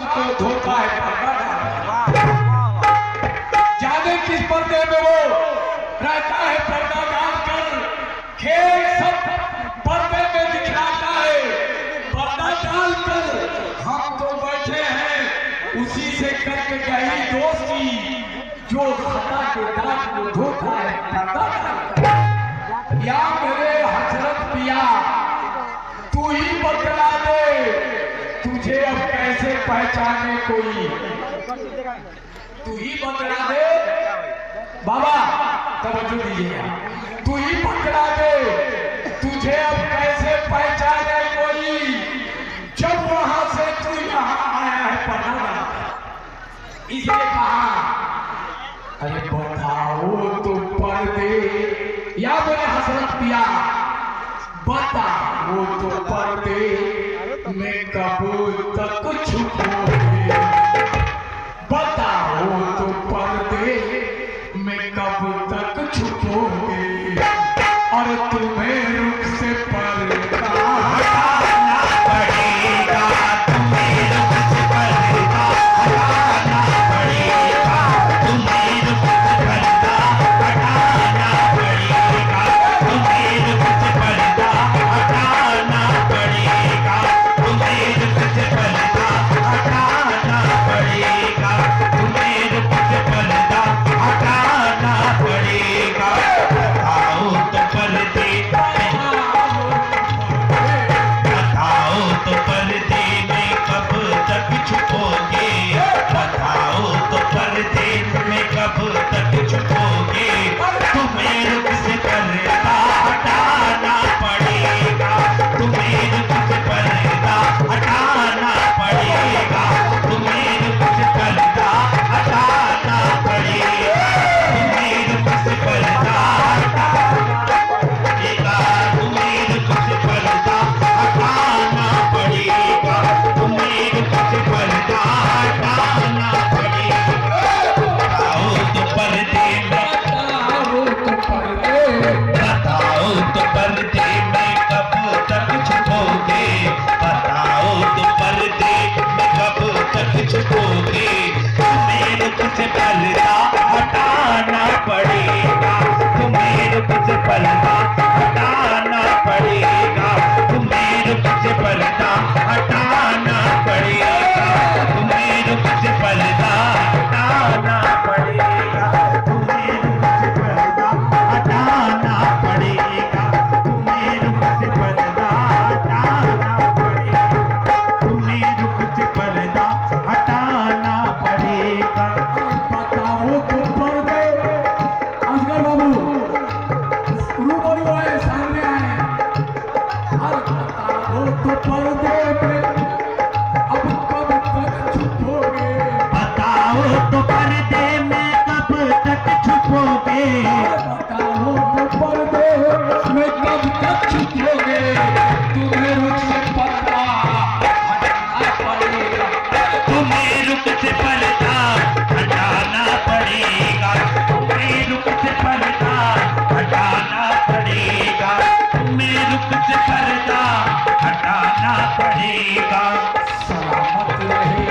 तो धोखा है जाने किस पर्दे में वो रहता है, पर्दा डालकर खेल सब पर्दे में दिखलाता है। पर्दा डालकर हम तो बैठे हैं उसी से करके गहरी दोस्ती, जो खता के दाग को धोखा है पर्दा डालकर। या मेरे हजरत पिया तू ही बतला दे, तुझे अब कैसे पहचाने कोई, तू ही बतला दे बाबा, तवज्जो दीजिएगा, तू ही बतला दे तुझे अब कैसे पहचाने कोई, जब वहां से तू यहाँ आया है पढ़ना। इसलिए कहा अरे बताओ तो पर्दे, या मेरे हजरत पिया बताओ तो पर्दे मैं कब तक छुपोगे, बताओ तो पर्दे मैं कब तक छुपोगे, और तुम्हें रुख से पर्दा हटाना पड़ेगा, तुम्हें रुख से पर्दा हटाना पड़ेगा, तुम्हें रुख से पर्दा हटाना पड़ेगा, तुम्हें रुख से पर्दा हटाना पड़ेगा, तुम्हें रुख से पर्दा हटाना पड़ेगा, तुम्हें रुख से पर्दा हटाना पड़ेगा। बताओ तो पर्दे, बताओ तो पर्दे में कब तक छुपोगे, बताओ तो पर्दे में कब तक छुपोगे, तुम्हें रुख से पर्दा हटाना पड़ेगा, तुम्हें रुख से पर्दा हटाना पड़ेगा, तुम्हें रुख से पर्दा हटाना पड़ेगा, तुम्हें रुख से पर्दा हटाना पड़ेगा, तुम्हें रुख से पर्दा हटाना पड़ेगा, तुम्हें रुख से पर्दा हटाना पड़ेगा। बताओ तो पर्दे में, बताओ तो पर्दे में कब तक छुपोगे, बताओ तो पर्दे में कब तक छुपोगे, तुम्हें रुख से पर्दा हटाना पड़ेगा, तुम्हें रुख से पर्दा हटाना पड़ेगा, तुम्हें रुख से पर्दा हटाना पड़ेगा, तुम्हें रुख से पर्दा हटाना पड़ेगा, तुम्हें रुख से पर्दा हटाना पड़ेगा, तुम्हें रुख से पर्दा हटाना पड़ेगा, तुम्हें रुख से पर्दा हटाना पड़ेगा। बताओ तो पर्दे, असगर बाबू रूबरू आए, सामने आए, बताओ तो पर्दे में अब कब तक छुपोगे, बताओ तो पर्दे में कब तक छुपोगे, बताओ तो पर्दे में कब तक छुपोगे, तुम्हें रुख से पर्दा हटाना पड़ेगा, तुम्हें रुख से पर्दा हटाना पड़ेगा, तुम्हें रुख से पर्दा हटाना पड़ेगा, तुम्हें रुख से पर्दा हटाना पड़ेगा। सलामत रहे,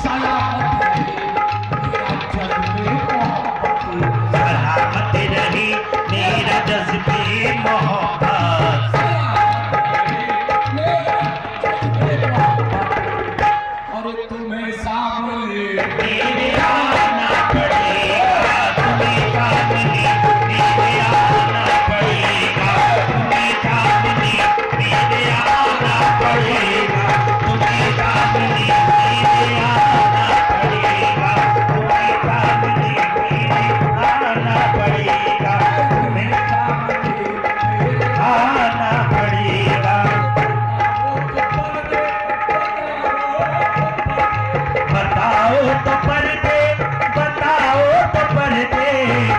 सलामत रहे मेरा जज्बे मोहब्बत, सलामत रहे मेरा जज्बे मोहब्बत, और तुम्हें सामने मेरे आना पड़ेगा, तुम्हें सामने मेरे आना पड़ेगा, तुम्हें सामने मेरे आना पड़ेगा, तुम्हें सामने मेरे आना पड़ेगा, तुम्हें सामने मेरे आना पड़ेगा, तुम्हें सामने मेरे आना पड़ेगा। बताओ तो पर्दे, बताओ तो पर्दे,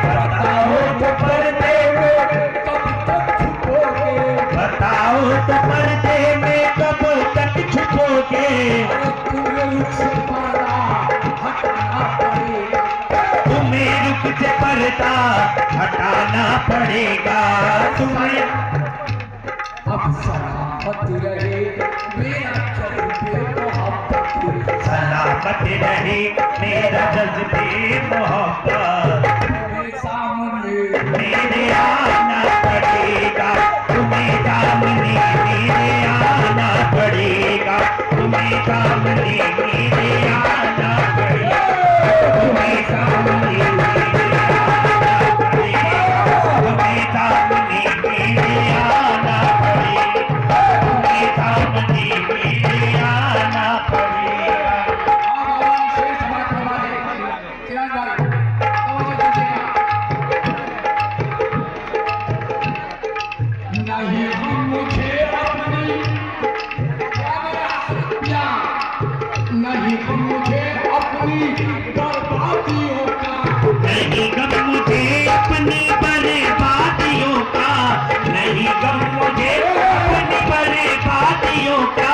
बताओ तो पर्दे में कब तक छुपोगे, बताओ तो पर्दे में कब तक छुपोगे, तुम्हें रुख से पर्दा हटाना पड़ेगा, तुम्हें रुख से पर्दा हटाना पड़ेगा, तुम्हें अब सलामत रहे मेरा जज्बे मोहब्बत, सलामत रहे मेरा जज्बे मोहब्बत। मेरे आना पड़ेगा तुम्हें सामने, मेरे आना पड़ेगा तुम्हें सामने, मेरे आना पड़ेगा तुम्हें सामने, मेरे आना पड़ेगा तुम्हें सामने, मेरे आना पड़ेगा तुम्हें सामने, मेरे आना पड़ेगा। नहीं मुझे अपनी नहीं मुझे अपनी बर्बादियों का, नहीं गम मुझे अपनी बर्बादियों का, नहीं गम मुझे अपनी बर्बादियों का,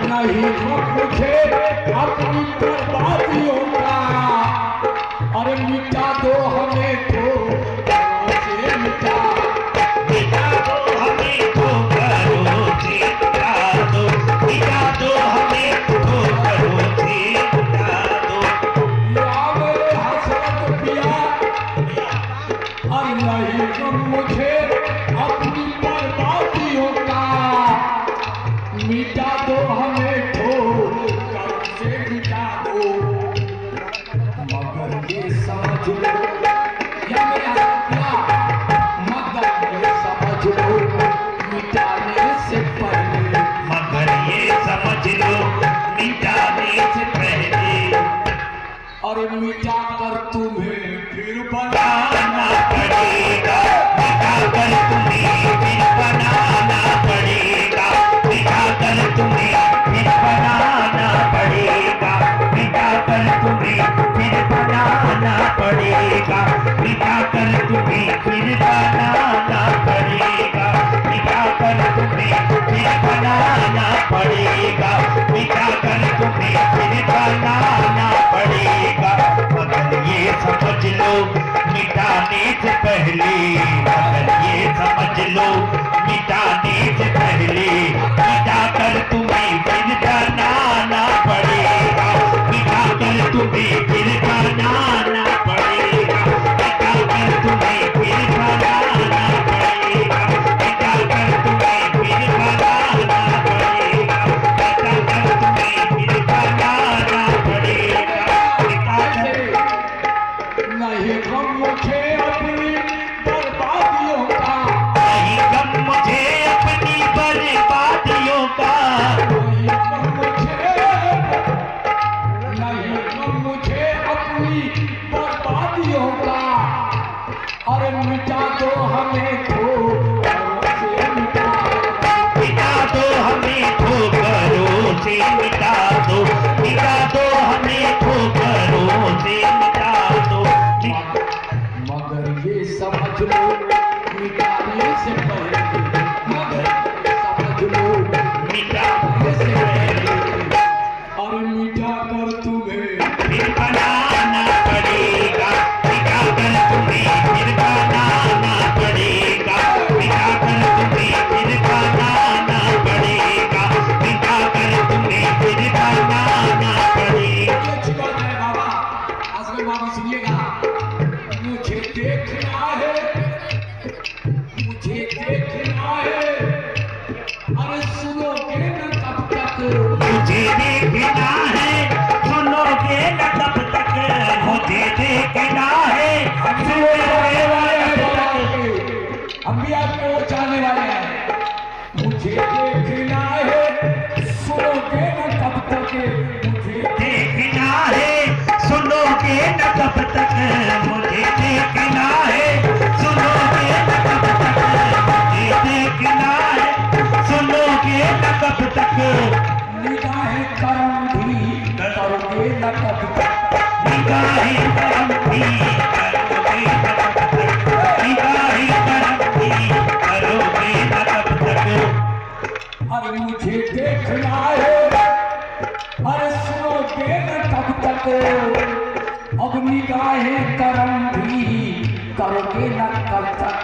नहीं मुझे अपनी बर्बादियों का। अरे मिटा दो हमें तो से मिटा, मिटा दो हमें तो करो से मिटा दो, मिटा दो हमें तो करो से मिटा दो। या मेरे हसरत पिया, अरे नहीं मुझे अपनी बर्बादियों का, मिटा दो हमें तो से मिटा दो। मगर ये समझ लो, या मेरे हसरत पिया, मगर ये समझ लो मिटाने से पहले, मगर ये समझ लो मिटाने से पहले, अरे मिटा कर तुम्हें फिर बनाना पड़ेगा, मिटा कर तुम्हें फिर बनाना पड़ेगा, मिटा कर तुम्हें फिर बनाना पड़ेगा, मिटा कर तुम्हें फिर बनाना पड़ेगा, मिटा कर तुम्हें फिर बनाना पड़ेगा, मिटा कर तुम्हें फिर बनाना पड़ेगा, मिटा कर तुम्हें फिर बनाना पड़ेगा। मगर ये समझ लो मिटाने से पहले, मगर ये समझ लो मिटाने से पहले, मिटा कर तुम्हें फिर बनाना पड़ेगा, मिटा कर तुम्हें फिर बनाना पड़ेगा, मिटा कर तुम्हें फिर बनाना पड़ेगा, मिटा कर तुम्हें फिर बनाना पड़ेगा, मिटा कर तुम्हें फिर बनाना पड़ेगा, मिटा कर। नहीं गम मुझे अपनी बर्बादियों का, नहीं गम मुझे अपनी बर्बादियों का, नहीं गम मुझे अपनी बर्बादियों का। अरे मिटा दो हमें तो से मिटा, मिटा दो हमें ठोकरों से मिटा दो, मिटा दो हमें ठोकरों से मिटा दो। मगर ये समझ लो मिटाने से पहले, मगर ये समझ लो मिटाने से पहले, और मिटा कर तुम्हें फिर बनाना पड़ेगा, मिटा कर तुम्हें फिर बनाना पड़ेगा, मिटा कर तुम्हें फिर बनाना पड़ेगा, मिटा कर तुम्हें फिर बनाना पड़ेगा। अच्छी बात है बाबा, असगर बाबा सुनिएगा, मुझे देखना है, मुझे देखना है, अरे सुनोगे न तब तक, मुझे देखना है सुनोगे न तब तक, मुझे देखना है सुनोगे न तब तक। हम भी आपके वो चाहने वाले हैं, मुझे देखना है सुनोगे न तब तक, मुझे देखना है सुनोगे न तब तक, मुझे देखना है सुनोगे न तब तक, मुझे देखना है सुनोगे न तब तक। निगाहें करम भी करोगे न तब तक, निगाहें करम भी करोगे न तब तक, निगाहें करम भी करोगे न तब तक। अरे मुझे देखना है, अरे सुनोगे न तब तक, अब निगाहें करम भी करोगे न तब तक।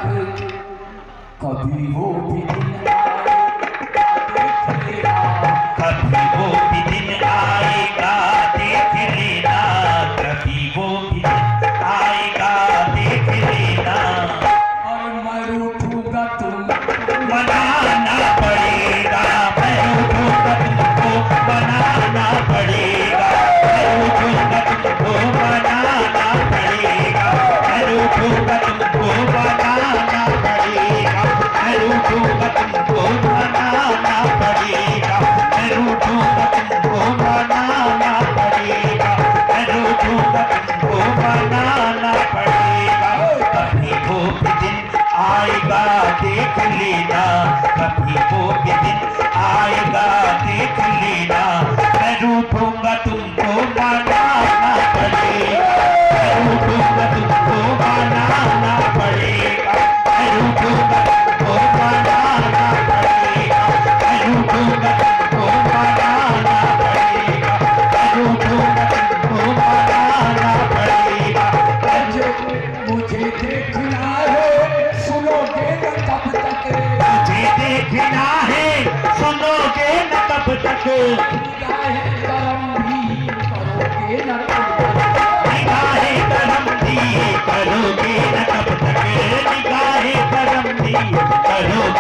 कभी वो भी दिन आएगा, देख लेना, कभी वो भी दिन आएगा कब तक निगाहे करम भी करोगे न कब तक निगाहे करम भी करोगे न कब तक निगाहे करम भी करोगे